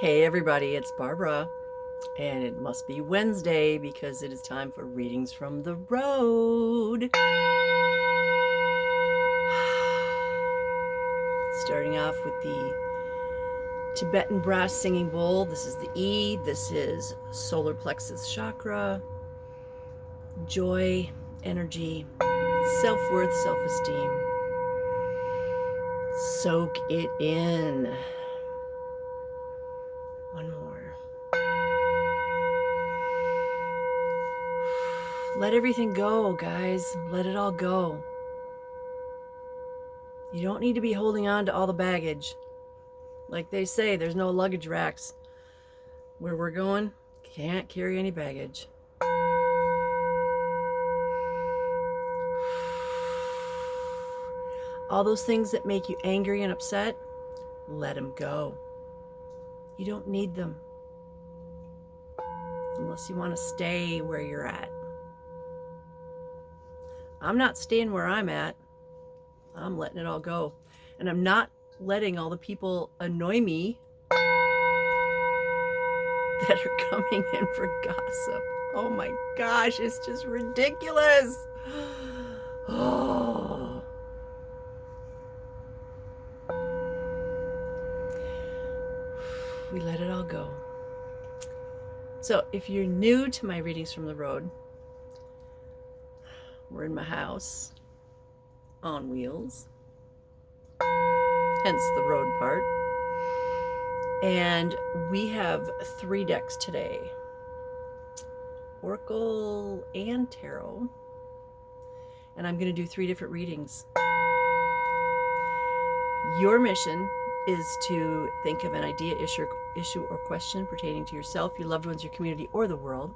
Hey everybody, it's Barbara, and it must be Wednesday because it is time for readings from the road. Starting off with the Tibetan brass singing bowl. This is the E, this is solar plexus chakra, joy, energy, self-worth, self-esteem. Soak it in. One more. Let everything go, guys. Let it all go. You don't need to be holding on to all the baggage. Like they say, there's no luggage racks. Where we're going, can't carry any baggage. All those things that make you angry and upset, let them go. You don't need them. Unless you want to stay where you're at. I'm not staying where I'm at. I'm letting it all go. And I'm not letting all the people annoy me that are coming in for gossip. Oh my gosh, it's just ridiculous. Oh. We let it all go. So if you're new to my readings from the road, we're in my house on wheels, hence the road part. And we have 3 decks today, Oracle and Tarot. And I'm going to do 3 different readings. Your mission is to think of an idea, issue, or question pertaining to yourself, your loved ones, your community, or the world.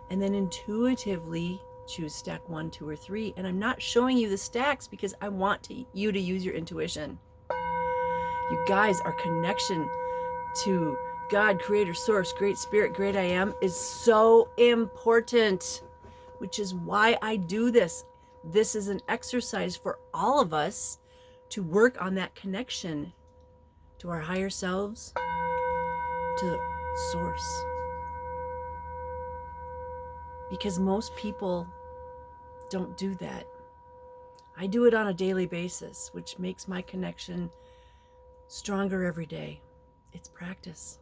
And then intuitively choose stack 1, 2, or 3. And I'm not showing you the stacks because I want you to use your intuition. You guys, our connection to God, Creator, Source, Great Spirit, Great I Am is so important, which is why I do this. This is an exercise for all of us to work on that connection to our higher selves, to Source. Because most people don't do that. I do it on a daily basis, which makes my connection stronger every day. It's practice.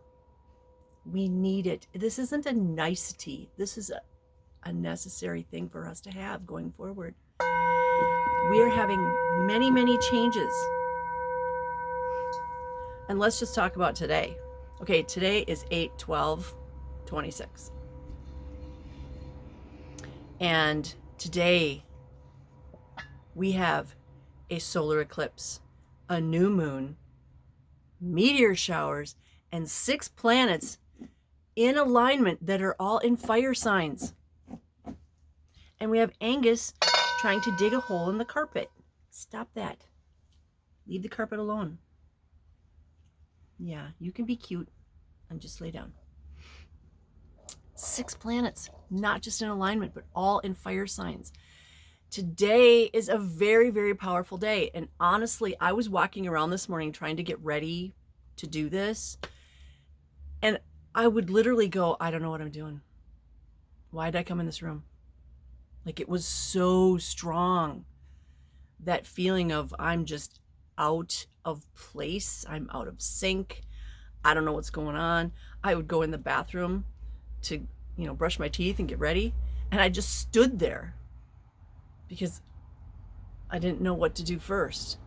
We need it. This isn't a nicety. This is a necessary thing for us to have going forward. We are having many, many changes. And let's just talk about today. Okay, today is 8/12/26. And today we have a solar eclipse, a new moon, meteor showers, and 6 planets in alignment that are all in fire signs. And we have Angus trying to dig a hole in the carpet. Stop that. Leave the carpet alone. Yeah, you can be cute and just lay down. 6 planets, not just in alignment, but all in fire signs. Today is a very, very powerful day. And honestly, I was walking around this morning trying to get ready to do this. And I would literally go, I don't know what I'm doing. Why did I come in this room? Like, it was so strong. That feeling of I'm just out of place. I'm out of sync. I don't know what's going on. I would go in the bathroom to, brush my teeth and get ready. And I just stood there because I didn't know what to do first.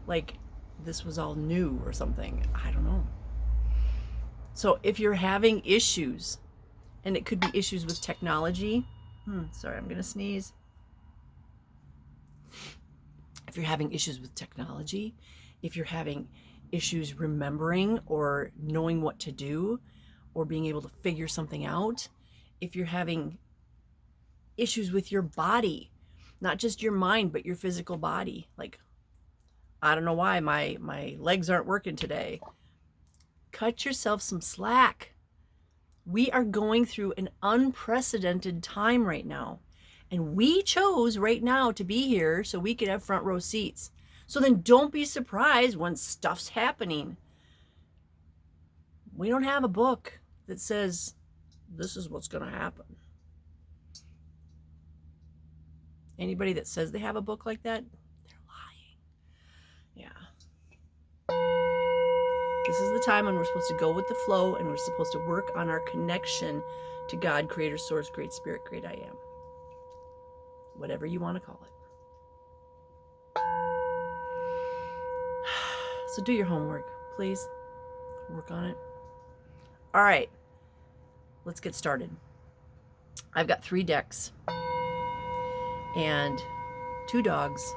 Like this was all new or something. I don't know. So if you're having issues, and it could be issues with technology. Sorry, I'm going to sneeze. If you're having issues with technology, if you're having issues remembering or knowing what to do or being able to figure something out, if you're having issues with your body, not just your mind, but your physical body, like, I don't know why my legs aren't working today. Cut yourself some slack. We are going through an unprecedented time right now. And we chose right now to be here so we could have front row seats. So then don't be surprised when stuff's happening. We don't have a book that says this is what's going to happen. Anybody that says they have a book like that, they're lying. Yeah. This is the time when we're supposed to go with the flow and we're supposed to work on our connection to God, Creator, Source, Great Spirit, Great I Am. Whatever you want to call it. So do your homework, please. Work on it. All right. Let's get started. I've got 3 decks and 2 dogs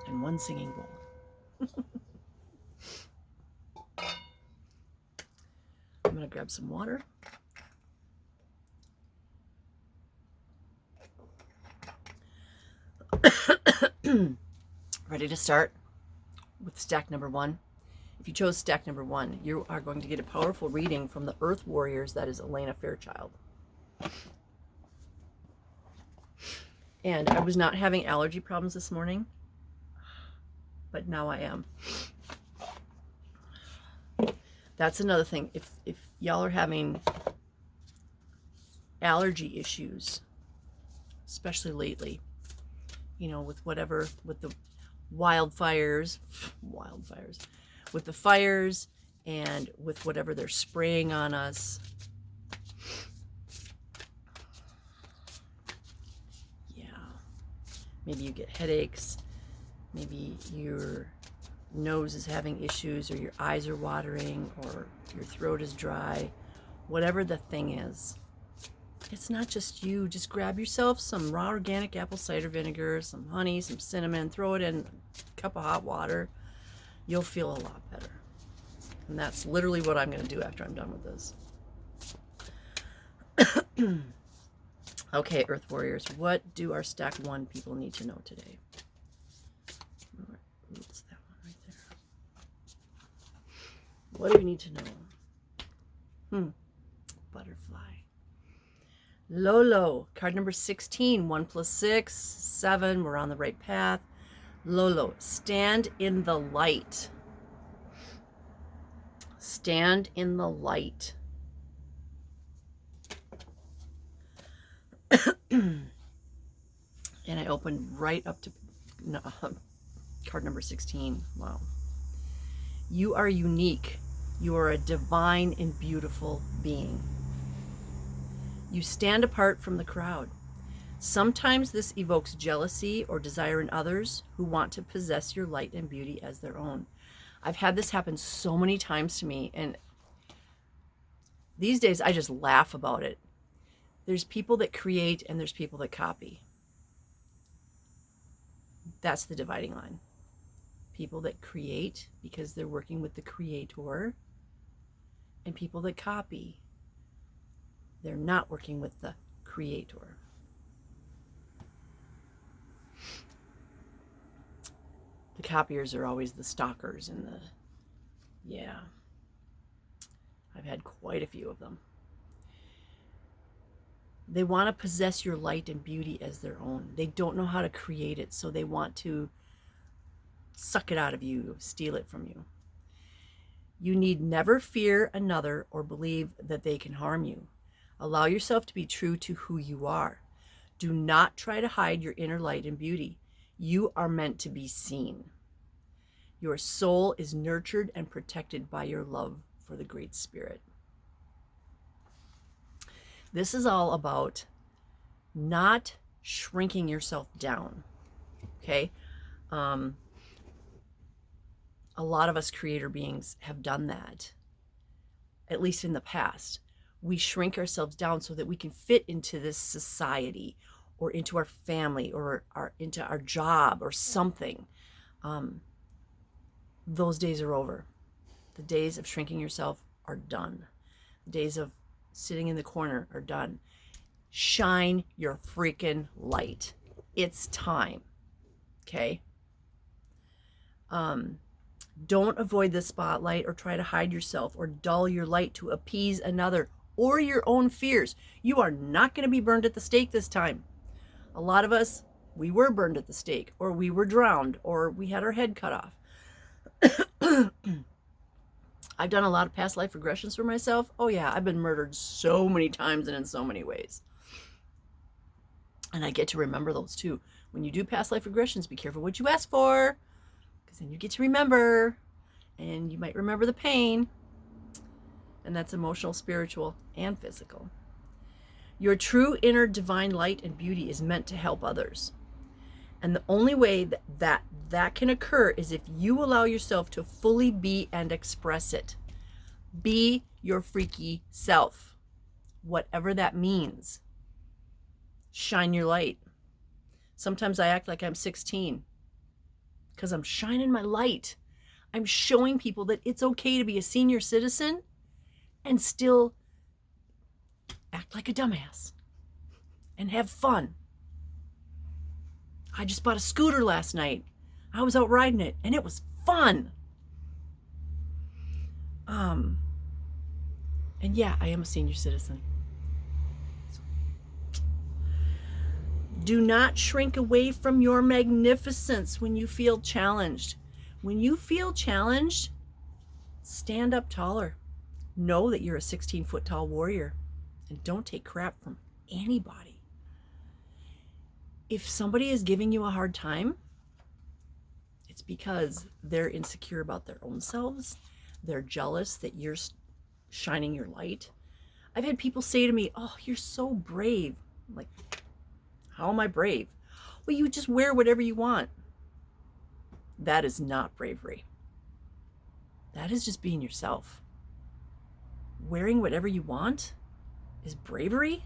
and 1 singing bowl. I'm going to grab some water. Ready to start with stack number 1. If you chose stack number 1, you are going to get a powerful reading from the Earth Warriors. That is Elena Fairchild. And I was not having allergy problems this morning, but now I am. That's another thing. If y'all are having allergy issues, especially lately, you know, with whatever, with the wildfires, with the fires and with whatever they're spraying on us. Yeah. Maybe you get headaches. Maybe your nose is having issues, or your eyes are watering, or your throat is dry. Whatever the thing is. It's not just you. Just grab yourself some raw organic apple cider vinegar, some honey, some cinnamon, throw it in a cup of hot water. You'll feel a lot better. And that's literally what I'm going to do after I'm done with this. Okay, Earth Warriors, what do our stack 1 people need to know today? Oops, that one right there. What do we need to know? Butterfly. Lolo, card number 16, 1 + 6, 7. We're on the right path. Lolo, stand in the light. Stand in the light. And I opened right up to card number 16. Wow. You are unique. You are a divine and beautiful being. You stand apart from the crowd. Sometimes this evokes jealousy or desire in others who want to possess your light and beauty as their own. I've had this happen so many times to me, and these days I just laugh about it. There's people that create and there's people that copy. That's the dividing line. People that create because they're working with the creator, and people that copy. They're not working with the creator. The copiers are always the stalkers and the, yeah. I've had quite a few of them. They want to possess your light and beauty as their own. They don't know how to create it, so they want to suck it out of you, steal it from you. You need never fear another or believe that they can harm you. Allow yourself to be true to who you are. Do not try to hide your inner light and beauty. You are meant to be seen. Your soul is nurtured and protected by your love for the Great Spirit. This is all about not shrinking yourself down, okay? A lot of us creator beings have done that, at least in the past. We shrink ourselves down so that we can fit into this society or into our family or into our job or something. Those days are over. The days of shrinking yourself are done. The days of sitting in the corner are done. Shine your freaking light. It's time. Okay? Don't avoid the spotlight or try to hide yourself or dull your light to appease another or your own fears. You are not going to be burned at the stake this time. A lot of us, we were burned at the stake, or we were drowned, or we had our head cut off. I've done a lot of past life regressions for myself. Oh yeah, I've been murdered so many times and in so many ways. And I get to remember those too. When you do past life regressions, be careful what you ask for, because then you get to remember, and you might remember the pain. And that's emotional, spiritual, and physical. Your true inner divine light and beauty is meant to help others. And the only way that can occur is if you allow yourself to fully be and express it. Be your freaky self, whatever that means. Shine your light. Sometimes I act like I'm 16 because I'm shining my light. I'm showing people that it's okay to be a senior citizen and still act like a dumbass and have fun. I just bought a scooter last night. I was out riding it and it was fun. And yeah, I am a senior citizen. Do not shrink away from your magnificence when you feel challenged. When you feel challenged, stand up taller. Know that you're a 16-foot tall warrior and don't take crap from anybody. If somebody is giving you a hard time, it's because they're insecure about their own selves. They're jealous that you're shining your light. I've had people say to me, "Oh, you're so brave." I'm like, how am I brave? Well, you just wear whatever you want. That is not bravery. That is just being yourself. Wearing whatever you want is bravery?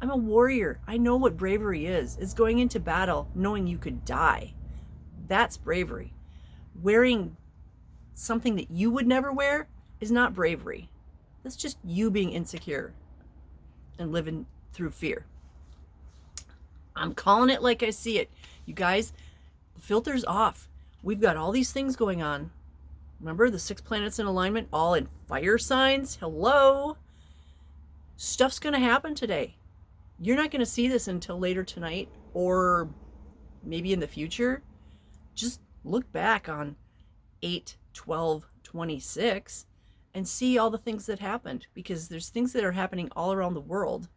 I'm a warrior. I know what bravery is. It's going into battle knowing you could die. That's bravery. Wearing something that you would never wear is not bravery. That's just you being insecure and living through fear. I'm calling it like I see it. You guys, the filter's off. We've got all these things going on. Remember the 6 planets in alignment, all in fire signs? Hello. Stuff's going to happen today. You're not going to see this until later tonight or maybe in the future. Just look back on 8/12/26 and see all the things that happened, because there's things that are happening all around the world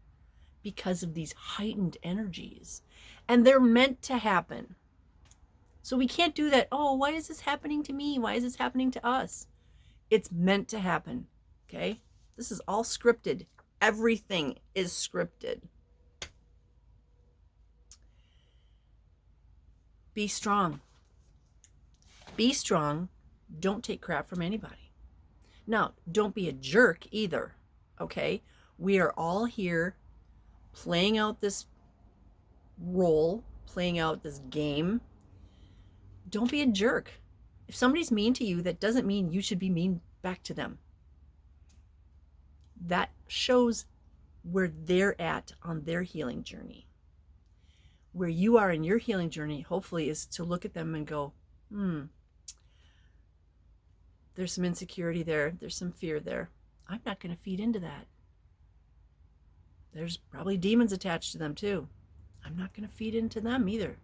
because of these heightened energies, and they're meant to happen. So we can't do that. Oh, why is this happening to me? Why is this happening to us? It's meant to happen. Okay? This is all scripted. Everything is scripted. Be strong. Be strong. Don't take crap from anybody. Now, don't be a jerk either. Okay? We are all here playing out this role, playing out this game. Don't be a jerk. If somebody's mean to you, that doesn't mean you should be mean back to them. That shows where they're at on their healing journey. Where you are in your healing journey, hopefully, is to look at them and go, there's some insecurity there. There's some fear there. I'm not going to feed into that. There's probably demons attached to them too. I'm not going to feed into them either.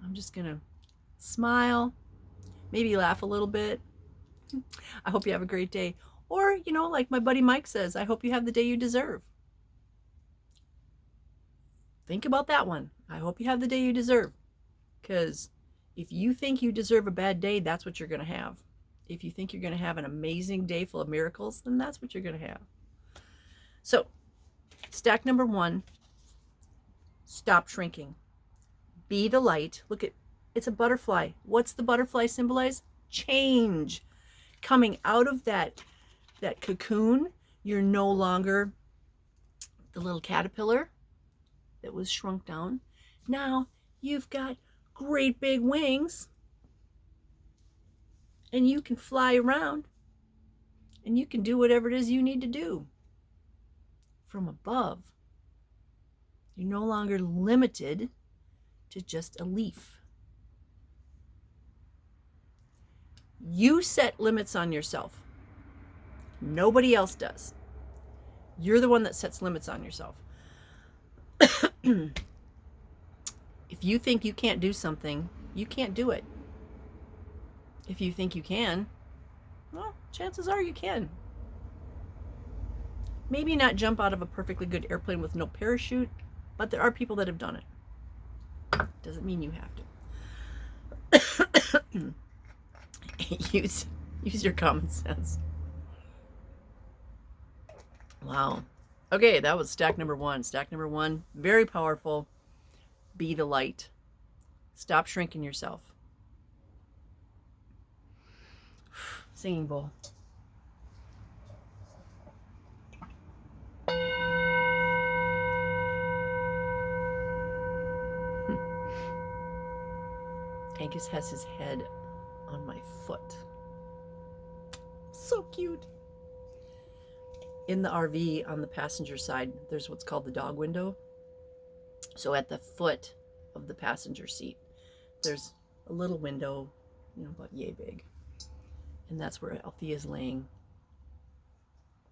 I'm just going to smile, maybe laugh a little bit. I hope you have a great day. Or, like my buddy Mike says, I hope you have the day you deserve. Think about that one. I hope you have the day you deserve. Because if you think you deserve a bad day, that's what you're going to have. If you think you're going to have an amazing day full of miracles, then that's what you're going to have. So, stack number 1, stop shrinking. Be the light. Look at, it's a butterfly. What's the butterfly symbolize? Change. Coming out of that cocoon, you're no longer the little caterpillar that was shrunk down. Now you've got great big wings and you can fly around and you can do whatever it is you need to do from above. You're no longer limited to just a leaf. You set limits on yourself. Nobody else does. You're the one that sets limits on yourself. If you think you can't do something, you can't do it. If you think you can, Well, chances are you can. Maybe not jump out of a perfectly good airplane with no parachute, but there are people that have done it. Doesn't mean you have to. use your common sense. Wow. Okay, that was stack number 1. Stack number 1, very powerful. Be the light. Stop shrinking yourself. Singing bowl. Angus has his head on my foot. So cute. In the RV on the passenger side, there's what's called the dog window. So at the foot of the passenger seat, there's a little window, about yay big. And that's where Althea's laying.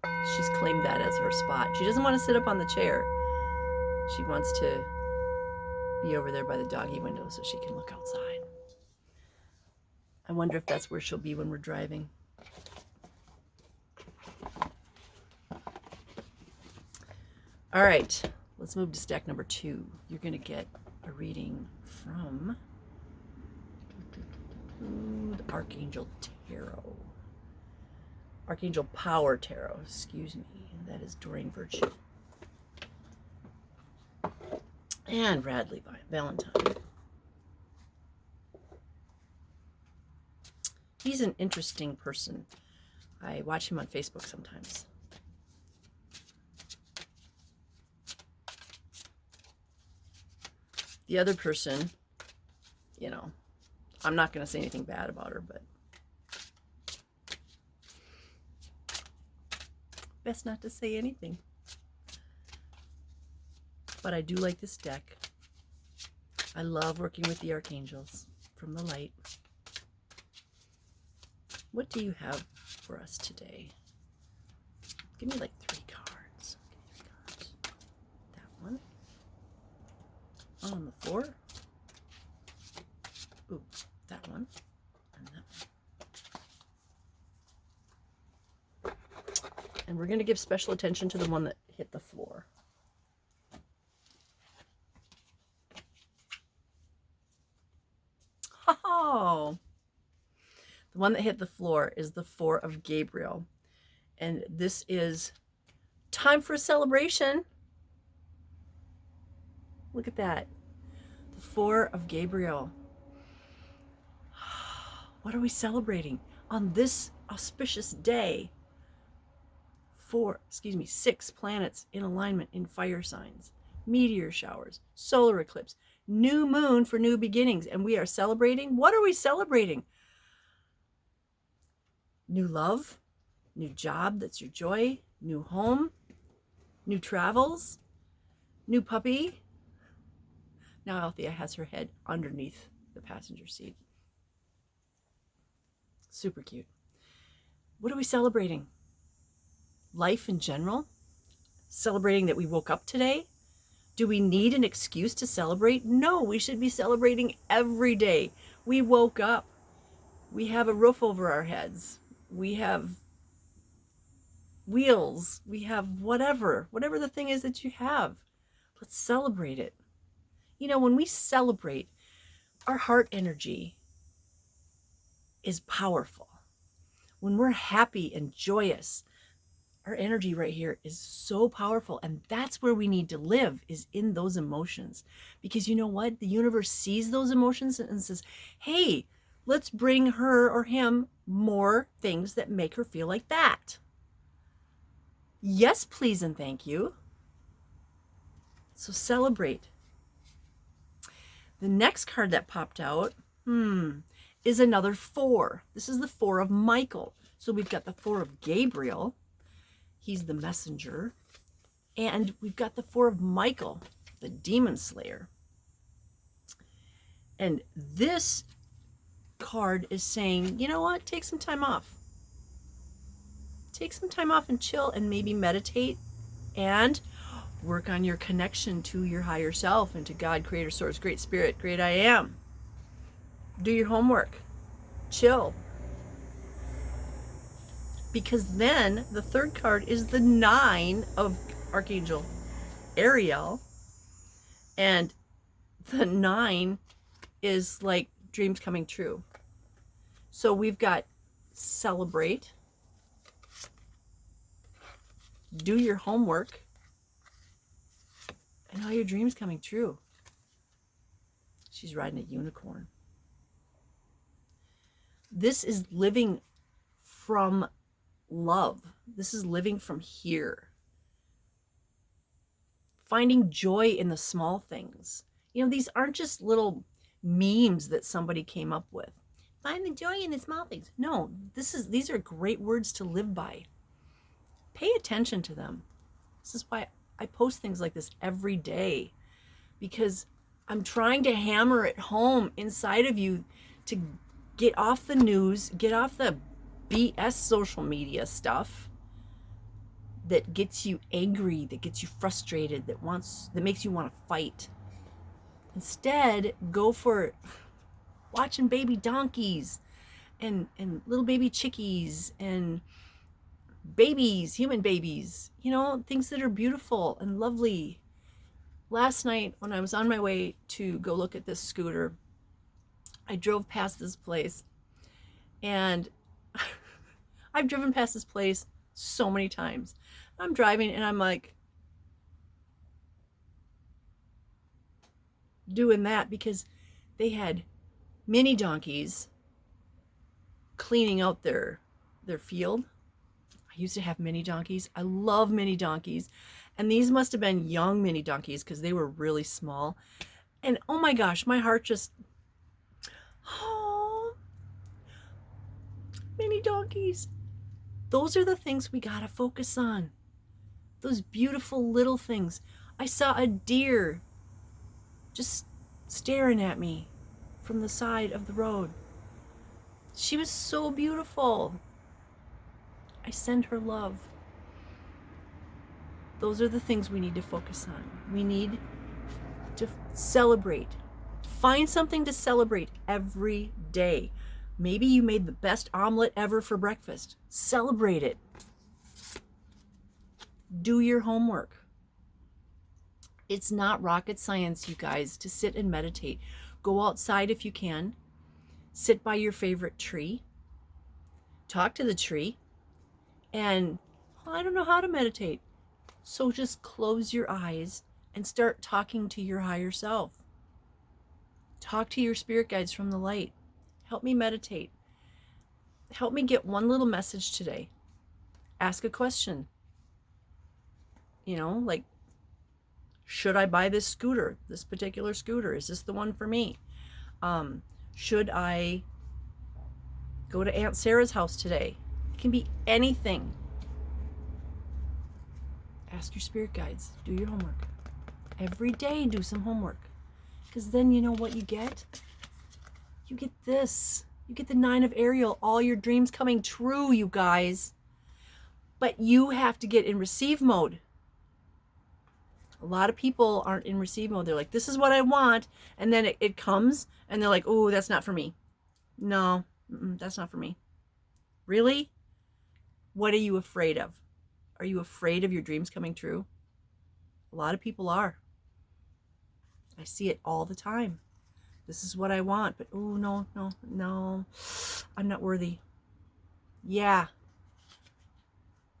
She's claimed that as her spot. She doesn't want to sit up on the chair. She wants to be over there by the doggy window so she can look outside. I wonder if that's where she'll be when we're driving. All right, let's move to stack number 2. You're going to get a reading from the Archangel Tarot. Archangel Power Tarot, excuse me. That is Doreen Virtue. And Radley Valentine. He's an interesting person. I watch him on Facebook sometimes. The other person, I'm not going to say anything bad about her, but best not to say anything. But I do like this deck. I love working with the archangels from the light. What do you have for us today? Give me like 3 cards. That one. On the floor. Ooh, that one. And that one. And we're going to give special attention to the one that hit the floor. Oh! The one that hit the floor is the 4 of Gabriel. And this is time for a celebration. Look at that. The 4 of Gabriel. What are we celebrating on this auspicious day? 6 planets in alignment in fire signs, meteor showers, solar eclipse, new moon for new beginnings. And we are celebrating. What are we celebrating? New love, new job that's your joy, new home, new travels, new puppy. Now Althea has her head underneath the passenger seat. Super cute. What are we celebrating? Life in general? Celebrating that we woke up today? Do we need an excuse to celebrate? No, we should be celebrating every day. We woke up. We have a roof over our heads. We have wheels. We have whatever the thing is that you have. Let's celebrate it. When we celebrate, our heart energy is powerful. When we're happy and joyous, our energy right here is so powerful. And that's where we need to live, is in those emotions. Because you know what? The universe sees those emotions and says, hey, let's bring her or him more things that make her feel like that. Yes, please, and thank you. So celebrate. The next card that popped out is another 4. This is the 4 of Michael. So we've got the 4 of Gabriel. He's the messenger. And we've got the 4 of Michael, the demon slayer. And this card is saying, you know what? Take some time off. Take some time off and chill and maybe meditate and work on your connection to your higher self and to God, Creator, Source, Great Spirit, Great I Am. Do your homework. Chill. because then the third card is the 9 of Archangel Ariel, and the 9 is like dreams coming true. So we've got celebrate, do your homework, and all your dreams coming true. She's riding a unicorn. This is living from love. This is living from here. Finding joy in the small things. You know, these aren't just little memes that somebody came up with. Find the joy in the small things. No, these are great words to live by. Pay attention to them. This is why I post things like this every day, because I'm trying to hammer it home inside of you to get off the news, get off the BS social media stuff that gets you angry, that gets you frustrated, that makes you want to fight. Instead, go for watching baby donkeys and little baby chickies and babies, human babies, you know, things that are beautiful and lovely. Last night when I was on my way to go look at this scooter, I drove past this place, and I've driven past this place so many times. I'm driving and I'm like doing that because they had mini donkeys cleaning out their field. I used to have mini donkeys. I love mini donkeys. And these must have been young mini donkeys because they were really small. And oh my gosh, my heart just, oh, mini donkeys. Those are the things we gotta focus on. Those beautiful little things. I saw a deer just staring at me from the side of the road. She was so beautiful. I send her love. Those are the things we need to focus on. We need to celebrate. Find something to celebrate every day. Maybe you made the best omelet ever for breakfast. Celebrate it. Do your homework. It's not rocket science, you guys, to sit and meditate. Go outside if you can. Sit by your favorite tree. Talk to the tree. And I don't know how to meditate. So just close your eyes and start talking to your higher self. Talk to your spirit guides from the light. Help me meditate. Help me get one little message today. Ask a question. You know, like, should I buy this scooter, this particular scooter? Is this the one for me? Should I go to Aunt Sarah's house today? It can be anything. Ask your spirit guides. Do your homework. Every day, do some homework. Because then you know what you get? You get this. You get the 9 of Ariel. All your dreams coming true, you guys. But you have to get in receive mode. A lot of people aren't in receive mode. They're like, this is what I want. And then it comes and they're like, oh, that's not for me. No, that's not for me. Really? What are you afraid of? Are you afraid of your dreams coming true? A lot of people are. I see it all the time. This is what I want, but oh, no, I'm not worthy. Yeah.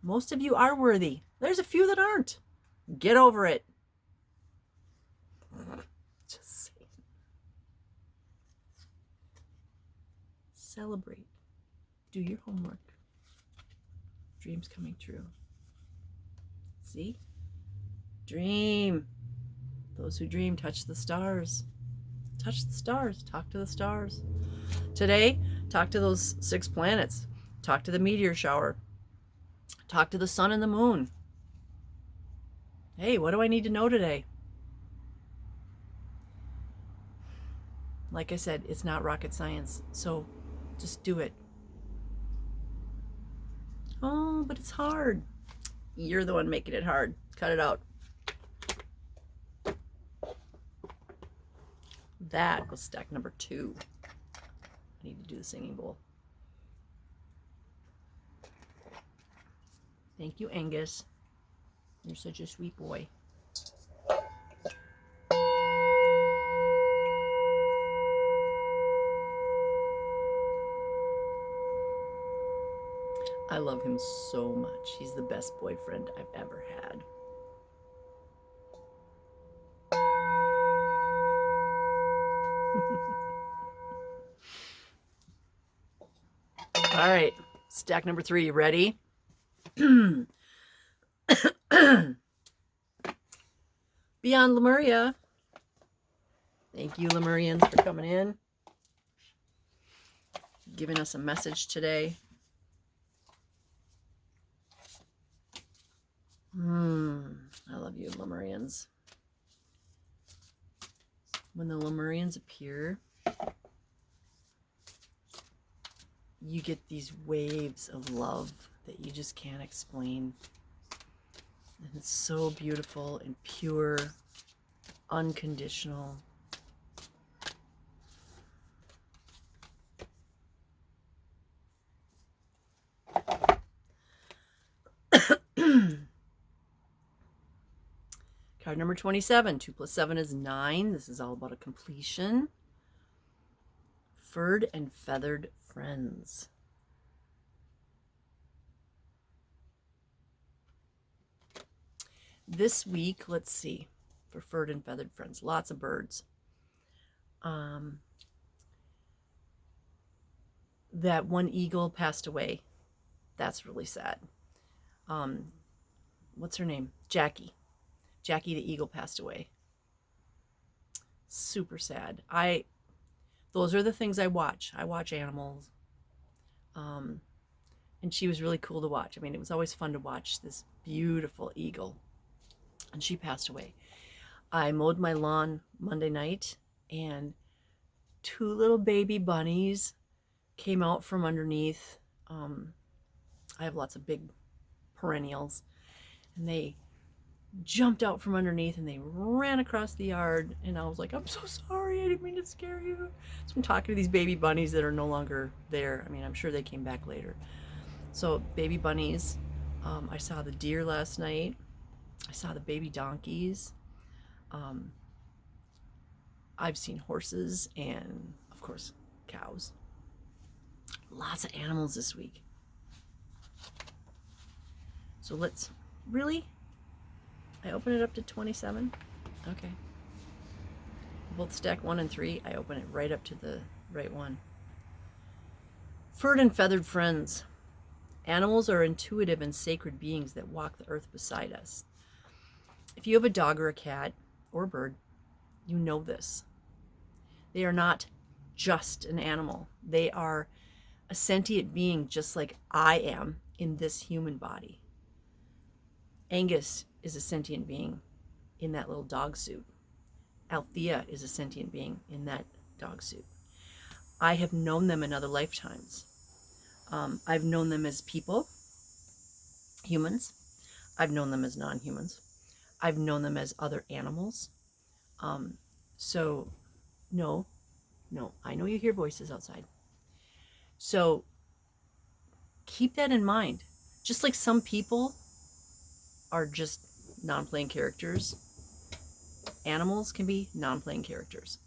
Most of you are worthy. There's a few that aren't. Get over it. Just saying. Celebrate. Do your homework. Dreams coming true. See? Dream. Those who dream touch the stars. Touch the stars. Talk to the stars. Today, talk to those 6 planets. Talk to the meteor shower. Talk to the sun and the moon. Hey, what do I need to know today? Like I said, it's not rocket science. So just do it. Oh, but it's hard. You're the one making it hard. Cut it out. That was stack number 2. I need to do the singing bowl. Thank you, Angus. You're such a sweet boy. I love him so much. He's the best boyfriend I've ever had. All right, stack number 3. You ready? Beyond Lemuria. Thank you, Lemurians, for coming in, giving us a message today. I love you, Lemurians. When the Lemurians appear, you get these waves of love that you just can't explain. And it's so beautiful and pure, unconditional. Card number 27. 2 plus 7 is 9. This is all about a completion. Furred and feathered friends. This week, let's see, for furred and feathered friends, lots of birds. That one eagle passed away. That's really sad. What's her name? Jackie. Jackie the eagle passed away. Super sad. Those are the things I watch. I watch animals. And she was really cool to watch. I mean, it was always fun to watch this beautiful eagle. And she passed away. I mowed my lawn Monday night, and 2 little baby bunnies came out from underneath. I have lots of big perennials, and they jumped out from underneath and they ran across the yard, and I was like, I'm so sorry, I didn't mean to scare you. So I'm talking to these baby bunnies that are no longer there. I mean, I'm sure they came back later. So baby bunnies. I saw the deer last night. I saw the baby donkeys. I've seen horses and, of course, cows. Lots of animals this week. So let's really, I open it up to 27. Okay. Both stack 1 and 3. I open it right up to the right one. Furred and feathered friends. Animals are intuitive and sacred beings that walk the earth beside us. If you have a dog or a cat or a bird, you know this. They are not just an animal. They are a sentient being just like I am in this human body. Angus is a sentient being in that little dog suit. Althea is a sentient being in that dog suit. I have known them in other lifetimes. I've known them as people, humans. I've known them as non-humans. I've known them as other animals. So, no, I know you hear voices outside. So, keep that in mind. Just like some people are just non-playing characters, animals can be non-playing characters.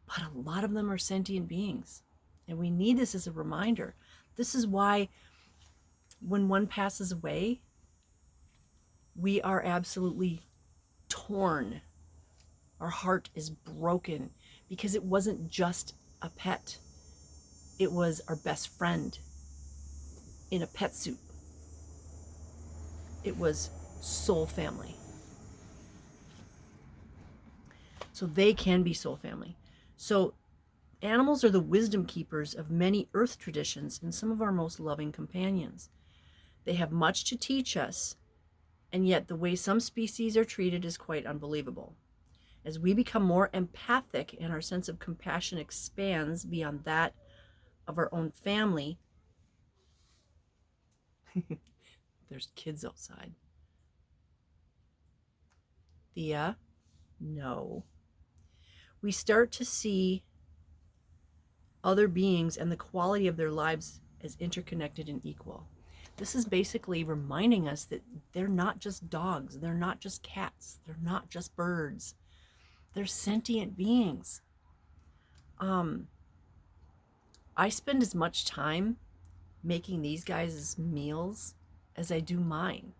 But a lot of them are sentient beings. And we need this as a reminder. This is why when one passes away, we are absolutely torn. Our heart is broken because it wasn't just a pet. It was our best friend in a pet suit. It was soul family. So they can be soul family. So animals are the wisdom keepers of many earth traditions and some of our most loving companions. They have much to teach us, and yet the way some species are treated is quite unbelievable. As we become more empathic and our sense of compassion expands beyond that of our own family, there's kids outside. Thea, no. We start to see other beings and the quality of their lives as interconnected and equal. This is basically reminding us that they're not just dogs, they're not just cats, they're not just birds. They're sentient beings. I spend as much time making these guys' meals as I do mine.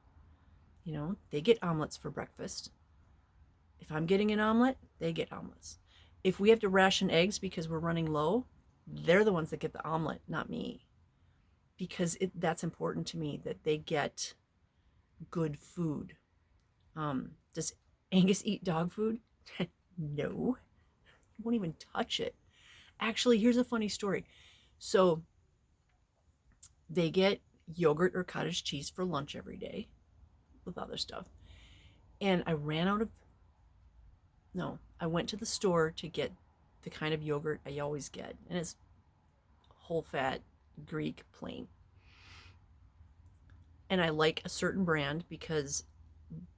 You know, they get omelets for breakfast. If I'm getting an omelet, they get omelets. If we have to ration eggs because we're running low, they're the ones that get the omelet, not me. Because that's important to me, that they get good food. Does Angus eat dog food? No. He won't even touch it. Actually, here's a funny story. So they get yogurt or cottage cheese for lunch every day with other stuff. And I went to the store to get the kind of yogurt I always get. And it's whole fat Greek plain. And I like a certain brand because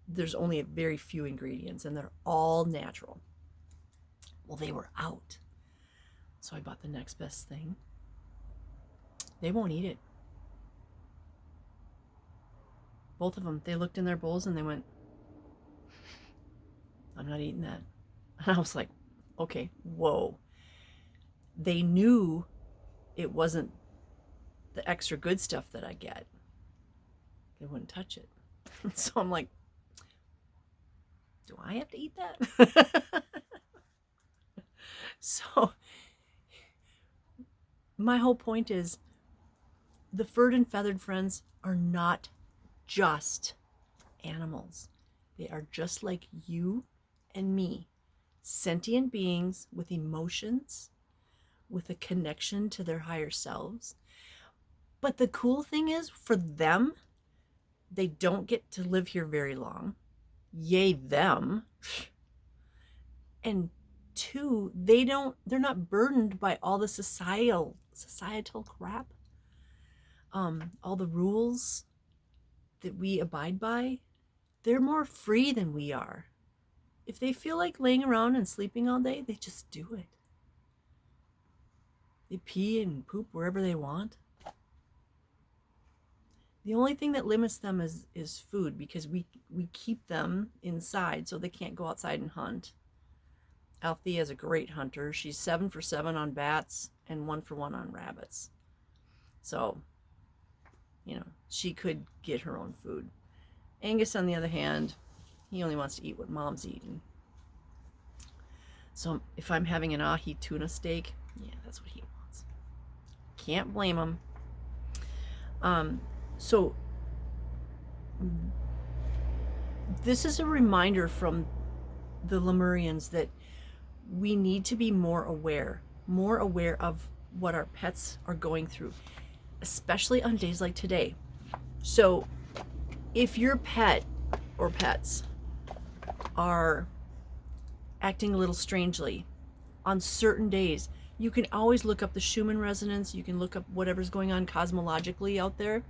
there's only a very few ingredients and they're all natural. Well, they were out. So I bought the next best thing. They won't eat it. Both of them, they looked in their bowls and they went, I'm not eating that. And I was like, okay, whoa. They knew it wasn't the extra good stuff that I get. They wouldn't touch it. So I'm like, do I have to eat that? So my whole point is the furred and feathered friends are not just animals. They are just like you and me, sentient beings with emotions, with a connection to their higher selves. But the cool thing is, for them, they don't get to live here very long. Yay them. And two, they're not burdened by all the societal crap. All the rules that we abide by. They're more free than we are. If they feel like laying around and sleeping all day, they just do it. They pee and poop wherever they want. The only thing that limits them is food, because we keep them inside so they can't go outside and hunt. Althea is a great hunter. She's 7 for 7 on bats and 1 for 1 on rabbits. So, you know, she could get her own food. Angus, on the other hand, he only wants to eat what mom's eating. So if I'm having an ahi tuna steak, yeah, that's what he wants. Can't blame him. So this is a reminder from the Lemurians that we need to be more aware of what our pets are going through, especially on days like today. So if your pet or pets are acting a little strangely on certain days, you can always look up the Schumann resonance. You can look up whatever's going on cosmologically out there.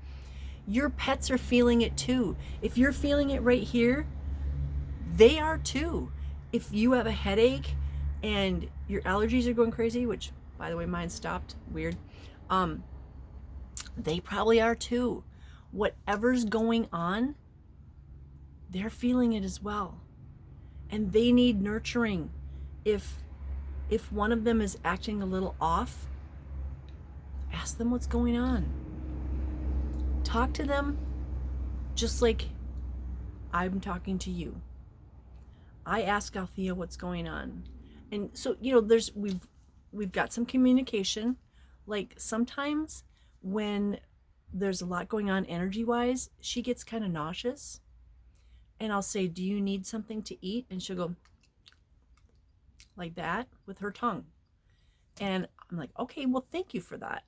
Your pets are feeling it too. If you're feeling it right here, they are too. If you have a headache and your allergies are going crazy, which, by the way, mine stopped, weird, they probably are too. Whatever's going on, they're feeling it as well. And they need nurturing. If one of them is acting a little off, ask them what's going on. Talk to them just like I'm talking to you. I ask Althea what's going on. And so, you know, we've got some communication. Like sometimes when there's a lot going on energy-wise, she gets kind of nauseous. And I'll say, do you need something to eat? And she'll go like that with her tongue. And I'm like, okay, well, thank you for that.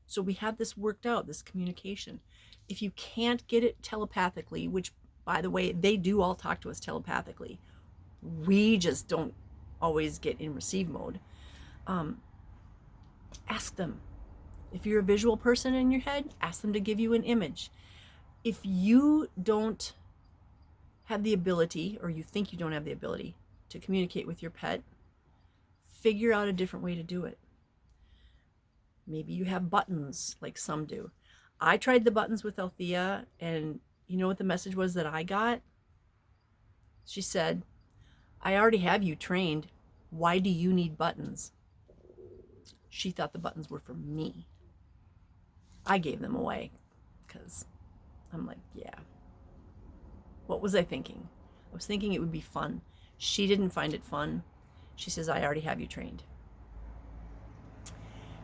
So we have this worked out, this communication. If you can't get it telepathically, which, by the way, they do all talk to us telepathically. We just don't always get in receive mode. Ask them. If you're a visual person in your head, ask them to give you an image. If you don't have the ability, or you think you don't have the ability to communicate with your pet, figure out a different way to do it. Maybe you have buttons like some do. I tried the buttons with Althea, and you know what the message was that I got? She said, I already have you trained. Why do you need buttons? She thought the buttons were for me. I gave them away because I'm like, yeah. What was I thinking? I was thinking it would be fun. She didn't find it fun. She says, I already have you trained.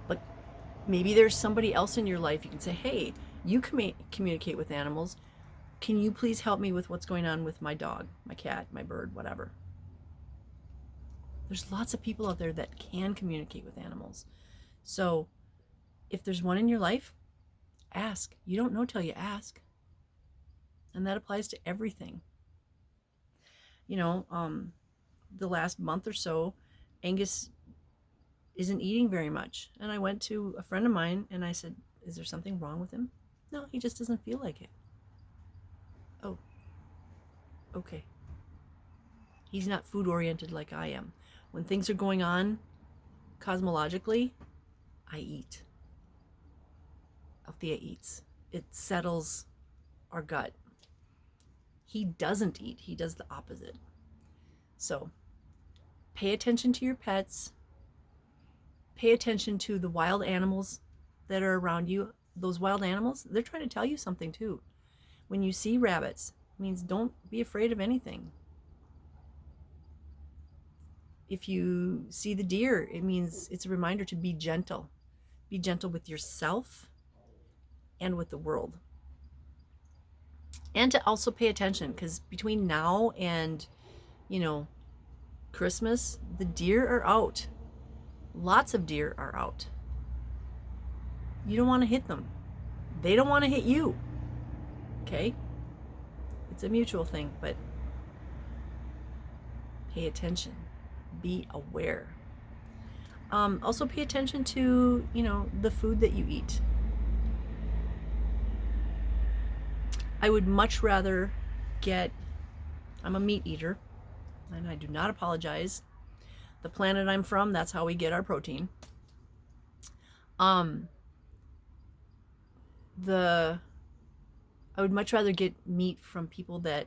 But maybe there's somebody else in your life you can say, hey, you communicate with animals. Can you please help me with what's going on with my dog, my cat, my bird, whatever? There's lots of people out there that can communicate with animals. So if there's one in your life, ask. You don't know till you ask. And that applies to everything. You know, the last month or so, Angus isn't eating very much. And I went to a friend of mine and I said, is there something wrong with him? No, he just doesn't feel like it. Oh, okay. He's not food oriented like I am. When things are going on cosmologically, I eat. Althea eats. It settles our gut. He doesn't eat. He does the opposite. So pay attention to your pets. Pay attention to the wild animals that are around you. Those wild animals, they're trying to tell you something too. When you see rabbits, it means don't be afraid of anything. If you see the deer, it means it's a reminder to be gentle. Be gentle with yourself and with the world. And to also pay attention, because between now and, Christmas, the deer are out. Lots of deer are out. You don't want to hit them. They don't want to hit you. Okay? It's a mutual thing, but pay attention. Be aware. Also pay attention to, the food that you eat. I would much rather I'm a meat eater, and I do not apologize. The planet I'm from, that's how we get our protein. I would much rather get meat from people that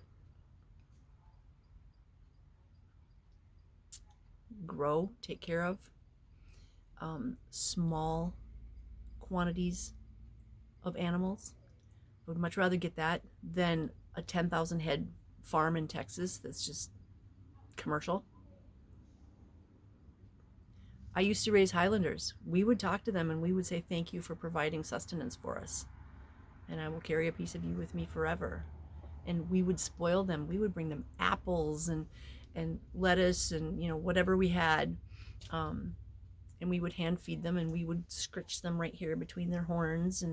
grow, take care of, small quantities of animals. I would much rather get that than a 10,000 head farm in Texas that's just commercial. I used to raise Highlanders. We would talk to them and we would say, thank you for providing sustenance for us. And I will carry a piece of you with me forever. And we would spoil them. We would bring them apples and lettuce and, whatever we had. And we would hand feed them and we would scritch them right here between their horns.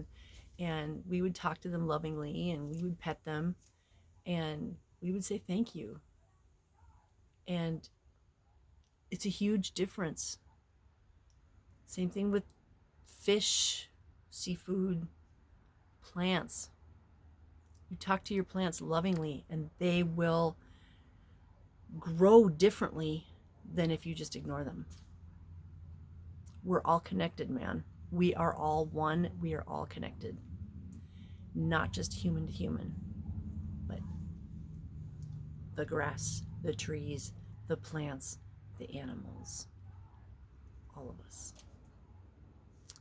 And we would talk to them lovingly and we would pet them and we would say thank you. And it's a huge difference. Same thing with fish, seafood, plants. You talk to your plants lovingly and they will grow differently than if you just ignore them. We're all connected, man. We are all one. We are all connected. Not just human to human, but the grass, the trees, the plants, the animals, all of us.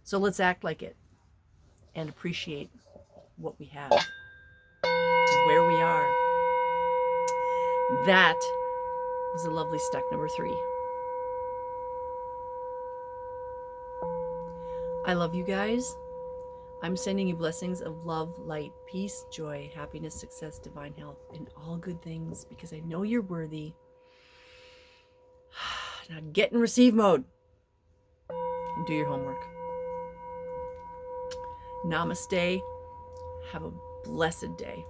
So let's act like it and appreciate what we have, where we are. That was a lovely stack number 3. I love you guys. I'm sending you blessings of love, light, peace, joy, happiness, success, divine health, and all good things because I know you're worthy. Now get in receive mode and do your homework. Namaste. Have a blessed day.